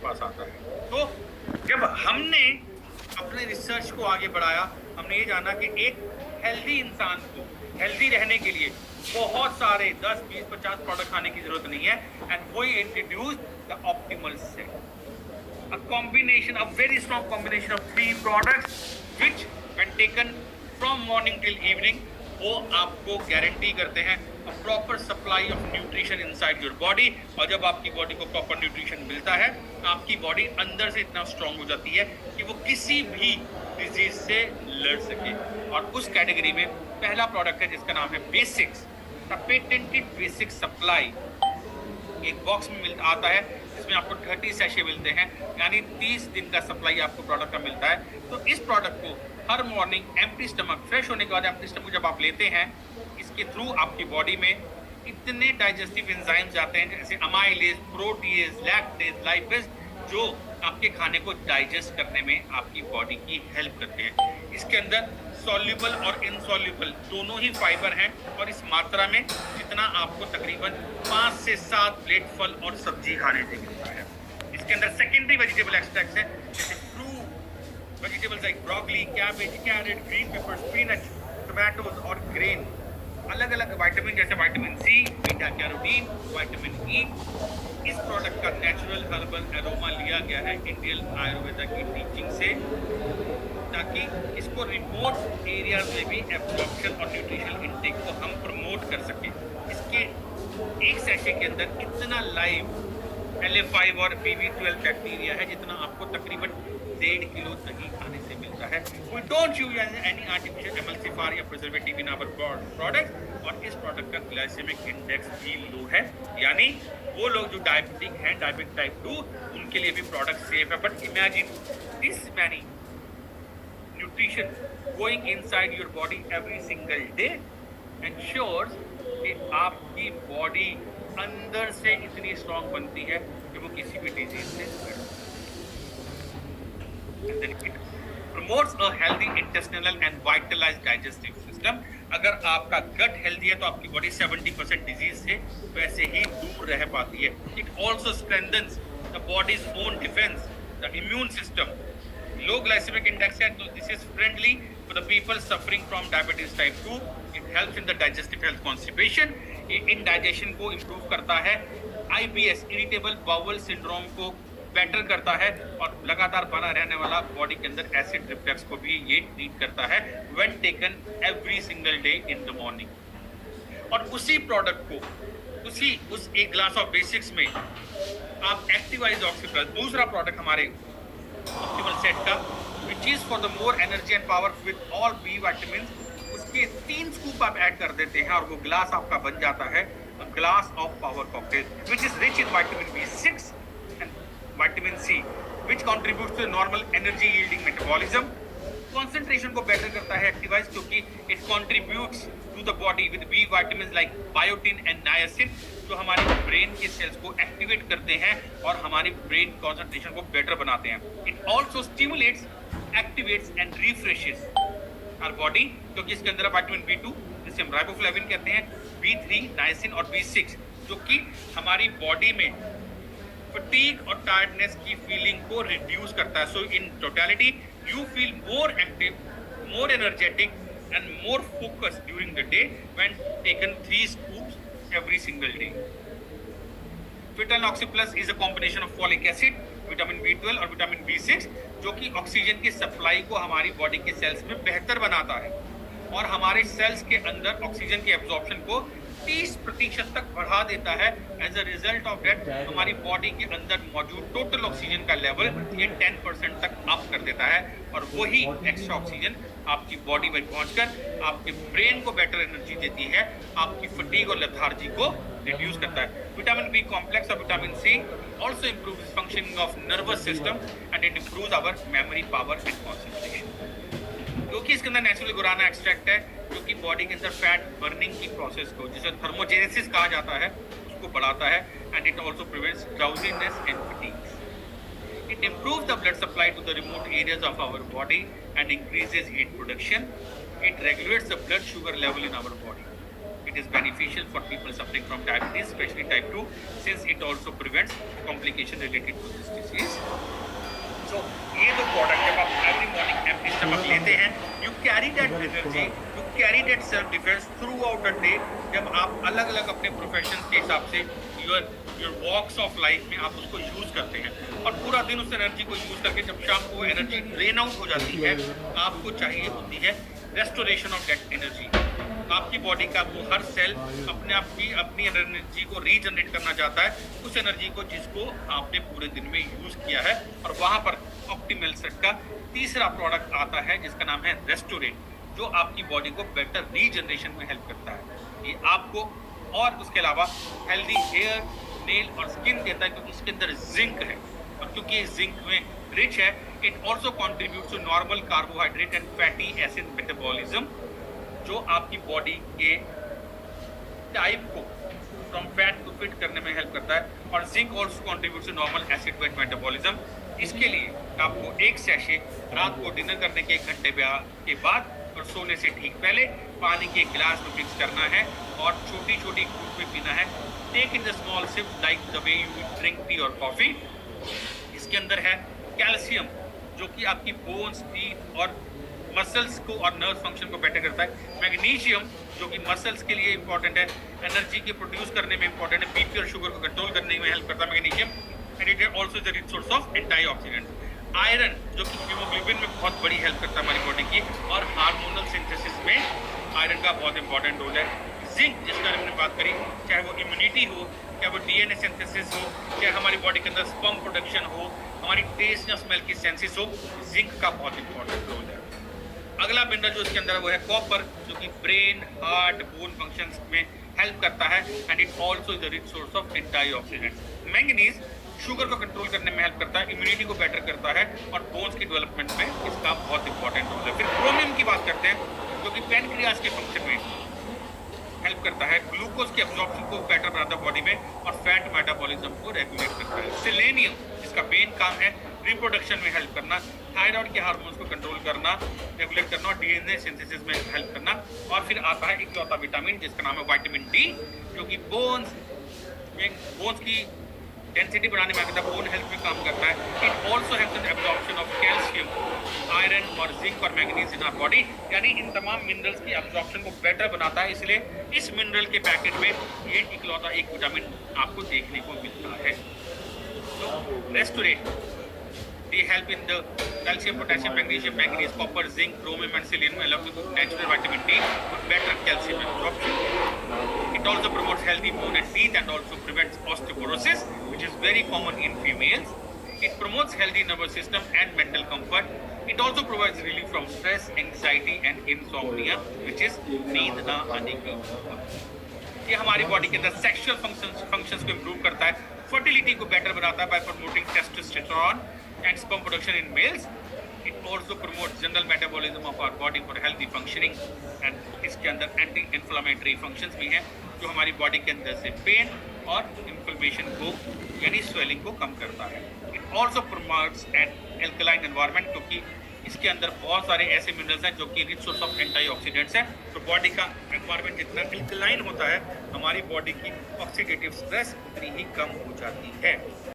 पास आता है। तो जब हमने अपने रिसर्च को आगे बढ़ाया, हमने ये जाना कि एक हेल्दी इंसान को हेल्दी रहने के लिए बहुत सारे 10, 20, 50 प्रोडक्ट खाने की जरूरत नहीं है। And we introduce the optimal set, a combination, a very strong combination of 3 products which when taken from morning till evening वो आपको गारंटी करते हैं a proper supply of nutrition inside your body। और जब आपकी बॉडी को proper nutrition मिलता है, आपकी बॉडी अंदर से इतना स्ट्रांग हो जाती है कि वो किसी भी डिजीज से लड़ सके। और उस कैटेगरी में पहला प्रोडक्ट है जिसका नाम है basics, the patented basic supply. एक बॉक्स में आता है जिसमें आपको 30 सैशे मिलते हैं, यानी 30 दिन का सप्लाई आपको प्रोडक्ट का मिलता है। तो इस प्रोडक्ट को हर मॉर्निंग एम्प्टी स्टमक, फ्रेश होने के बाद एम्प्टी स्टमक जब आप लेते हैं, इसके थ्रू आपकी बॉडी में इतने डाइजेस्टिव एंजाइम्स जाते हैं जैसे अमाइलेज, प्रोटीएज, लैक्टेज, लाइपेज, जो आपके खाने को डाइजेस्ट करने में आपकी बॉडी की हेल्प करते हैं। इसके अंदर सॉल्युबल और इनसॉल्युबल दोनों ही फाइबर हैं और इस मात्रा में जितना आपको तकरीबन 5 से 7 प्लेट फल और सब्जी खाने से मिलता है। इसके अंदर सेकेंडरी वेजिटेबल एक्सट्रैक्ट्स हैं जैसे fruit, vegetables like broccoli, cabbage, carrot, green pepper, spinach, tomatoes और ग्रेन, अलग अलग विटामिन जैसे vitamin C, beta carotene, vitamin E. इस प्रोडक्ट का नेचुरल हर्बल एरोमा लिया गया है इंडियन आयुर्वेदा की टीचिंग से, ताकि इसको रिमोट एरियाज में भी एब्जॉर्प्शन और न्यूट्रिशनल इंटेक को हम प्रमोट कर सकें। इसके एक सैशे के अंदर इतना लाइव LA5 और BB12 बैक्टीरिया है जितना आपको तकरीबन 1.5 किलो दही खाने से मिलता है। We don't use any artificial emulsifier या preservative in our product। और इस प्रोडक्ट का ग्लाइसेमिक इंडेक्स भी लो है, यानी वो लोग जो डायबिटिक हैं, डायबिटिक टाइप 2, उनके लिए भी प्रोडक्ट सेफ है। But imagine this many nutrition going inside your body every single day ensures कि आपकी बॉडी अंदर से इतनी स्ट्रांग बनती है कि वो किसी भी डिजीज से लड़ सके। Promotes a healthy intestinal and vitalized digestive system. अगर आपका गट हेल्दी है तो आपकी बॉडी 70% डिजीज से वैसे ही दूर रह पाती है। It also strengthens the body's own defence, the immune system. Low glycaemic index है तो this is friendly for the people suffering from diabetes type 2। It helps in the digestive health constipation, in digestion को improve करता है। IBS irritable bowel syndrome को better करता है और लगातार बना रहने वाला बॉडी के अंदर एसिड रिफ्लक्स को भी ये ट्रीट करता है when taken every single day in the morning. और उसी प्रोडक्ट को उस एक ग्लास ऑफ बेसिक्स में आप एक्टिवाइज ऑक्सीप्लस, दूसरा प्रोडक्ट हमारे ऑप्टिमल सेट का, which is for the more energy and power with all B vitamin, उसके 3 स्कूप आप ऐड कर देते हैं और वो ग्लास आपका बन जाता है glass of power cocktail which is rich in vitamin B6 and vitamin C which contributes to normal energy yielding metabolism। concentration को बेटर करता है एक्टिवाइज, क्योंकि it contributes to the body with B vitamins like biotin and niacin, जो हमारे brain के sales को activate करते हैं और हमारी ब्रेन कंसंट्रेशन को बेटर बनाते हैं। it also stimulates, activates and refreshes our body, क्योंकि इसके अंदर विटामिन B2 जिसे हम राइबोफ्लेविन कहते हैं, B3, नाइसिन और B6, जो कि हमारी बॉडी में फटीग और टायर्डनेस की फीलिंग को रिड्यूस करता है। So in totality you feel more active, more energetic and more focused during the day when taken 3 scoops every single day. Vitamin Oxy plus is a combination of folic acid, vitamin B12 और vitamin B6, जो कि oxygen की supply को हमारी body के sales में बेहतर बनाता है और हमारे सेल्स के अंदर ऑक्सीजन के एब्जॉर्प्शन को 30% तक बढ़ा देता है। As a result of that हमारी बॉडी के अंदर मौजूद टोटल ऑक्सीजन का लेवल ये 10% तक अप कर देता है और वही एक्स्ट्रा ऑक्सीजन आपकी बॉडी में पहुंचकर आपके ब्रेन को बेटर एनर्जी देती है, आपकी फटीग और लेथार्जी को रिड्यूस करता है। विटामिन बी कॉम्प्लेक्स और vitamin C also improves functioning of nervous system and it improves our memory power and concentration. क्योंकि इसके अंदर नेचुरल गुराना एक्सट्रैक्ट है जो कि बॉडी के अंदर फैट बर्निंग की प्रोसेस को, जिसे थर्मोजेनेसिस कहा जाता है, उसको बढ़ाता है and it also prevents drowsiness and fatigue. It improves the blood supply to the remote areas of our body and increases heat production. It regulates the blood sugar level in our body. It is beneficial for people suffering from diabetes, especially type 2, since it also prevents complications related to this disease. नमक लेते हैं, you carry that energy, you carry that self defence through out a day. जब आप अलग अलग अपने profession के हिसाब से योर वॉक्स ऑफ लाइफ में आप उसको यूज करते हैं, और पूरा दिन उस एनर्जी को यूज करके जब शाम को एनर्जी ड्रेन आउट हो जाती है, आपको चाहिए होती है रेस्टोरेशन ऑफ दैट एनर्जी। आपकी बॉडी का वो हर सेल अपने आप की अपनी एनर्जी को रीजनरेट करना चाहता है, उस एनर्जी को जिसको आपने पूरे दिन में यूज किया है। और वहां पर ऑप्टिमल सेट का तीसरा प्रोडक्ट आता है जिसका नाम है रेस्टोरेट, जो आपकी बॉडी को बेटर रीजनरेशन में हेल्प करता है। ये आपको और उसके अलावा हेल्दी हेयर, नेल और स्किन देता है, क्योंकि इसके अंदर जिंक है, और क्योंकि जिंक में रिच है, it also contribute to normal carbohydrate and fatty acid metabolism, जो आपकी बॉडी के टाइप को फ्रॉम फैट टू फिट करने में हेल्प करता है। और zinc also contribute to normal acid weight metabolism. इसके लिए आपको एक सैशे रात को डिनर करने के 1 घंटे के बाद और सोने से ठीक पहले पानी के गिलास में मिक्स करना है और छोटी छोटी घूंट में पीना है। Take in the small sip like the way you drink tea और कॉफी। इसके अंदर है कैल्शियम, जो कि आपकी बोन्स, टीथ और मसल्स को और नर्व फंक्शन को बेटर करता है। मैग्नीशियम, जो कि मसल्स के लिए इंपॉर्टेंट है, एनर्जी के प्रोड्यूस करने में इंपॉर्टेंट है, बीपी और शुगर को कंट्रोल करने में हेल्प करता है magnesium. And it is also the rich source of antioxidant. Iron, जो कि हीमोग्लोबिन में बहुत बड़ी हेल्प करता है हमारी बॉडी की, और हार्मोनल सिंथेसिस में आयरन का बहुत इंपॉर्टेंट रोल है। जिंक, जिसका हमने बात करी, चाहे वो इम्यूनिटी हो, चाहे वो डीएनए सिंथेसिस हो, चाहे हमारी बॉडी के अंदर स्पर्म प्रोडक्शन हो, हमारी टेस्ट या स्मेल की सेंसेस हो, जिंक का बहुत इंपॉर्टेंट रोल है। अगला मिनरल जो इसके अंदर है वो है कॉपर, जो कि ब्रेन, हार्ट, बोन फंक्शंस में हेल्प करता है, and it also is the rich source of antioxidants. Manganese sugar को कंट्रोल करने में हेल्प करता है, इम्यूनिटी को बेटर करता है, और बोन्स की डेवलपमेंट में इसका बहुत इंपॉर्टेंट रोल है। फिर क्रोमियम की बात करते हैं, जो कि पैनक्रियाज के फंक्शन में हेल्प करता है, ग्लूकोज के एब्जॉर्प्शन को बेटर बनाता है बॉडी में, और फैट मेटाबॉलिज्म को रेगुलेट करता है। सेलेनियम, जिसका मेन काम है रिप्रोडक्शन में हेल्प करना, थायराइड के हार्मोन्स को कंट्रोल करना, रेगुलेट करना, और डीएनए सिंथेसिस में हेल्प करना। और फिर आता है इकलौता विटामिन, जिसका नाम है विटामिन डी, जो कि बोन्स की डेंसिटी बढ़ाने में आता है, बोन हेल्थ में काम करता है। It also helps in absorption of calcium, iron और जिंक और मैग्नीज इन आवर बॉडी। यानी इन तमाम मिनरल्स की एब्जॉर्प्शन को बेटर बनाता है, इसलिए इस मिनरल के पैकेट में ये इकलौता एक विटामिन आपको देखने को मिलता है। तो restaurant, they help in the calcium, potassium, magnesium, manganese, copper, zinc, chromium and selenium along with natural vitamin D for better calcium absorption. It also promotes healthy bone and teeth, and also prevents osteoporosis, which is very common in females. It promotes healthy nervous system and mental comfort. It also provides relief from stress, anxiety and insomnia, which is नींद ना आने की। ये हमारी body के अंदर sexual functions को improve करता है, फर्टिलिटी को बेटर बनाता है bye promoting testosterone and sperm production in males. It also promotes general metabolism of our body for healthy functioning, and इसके अंदर एंटी इन्फ्लामेटरी फंक्शंस भी हैं, जो हमारी बॉडी के अंदर से पेन और इन्फ्लेमेशन को यानी स्वेलिंग को कम करता है। It also promotes an alkaline environment, क्योंकि इसके अंदर बहुत सारे ऐसे मिनरल्स हैं जो कि रिच सोर्स ऑफ एंटीऑक्सीडेंट्स हैं। तो बॉडी का एनवायरनमेंट जितना अल्कलाइन होता है, हमारी बॉडी की ऑक्सीडेटिव स्ट्रेस उतनी ही कम हो जाती है।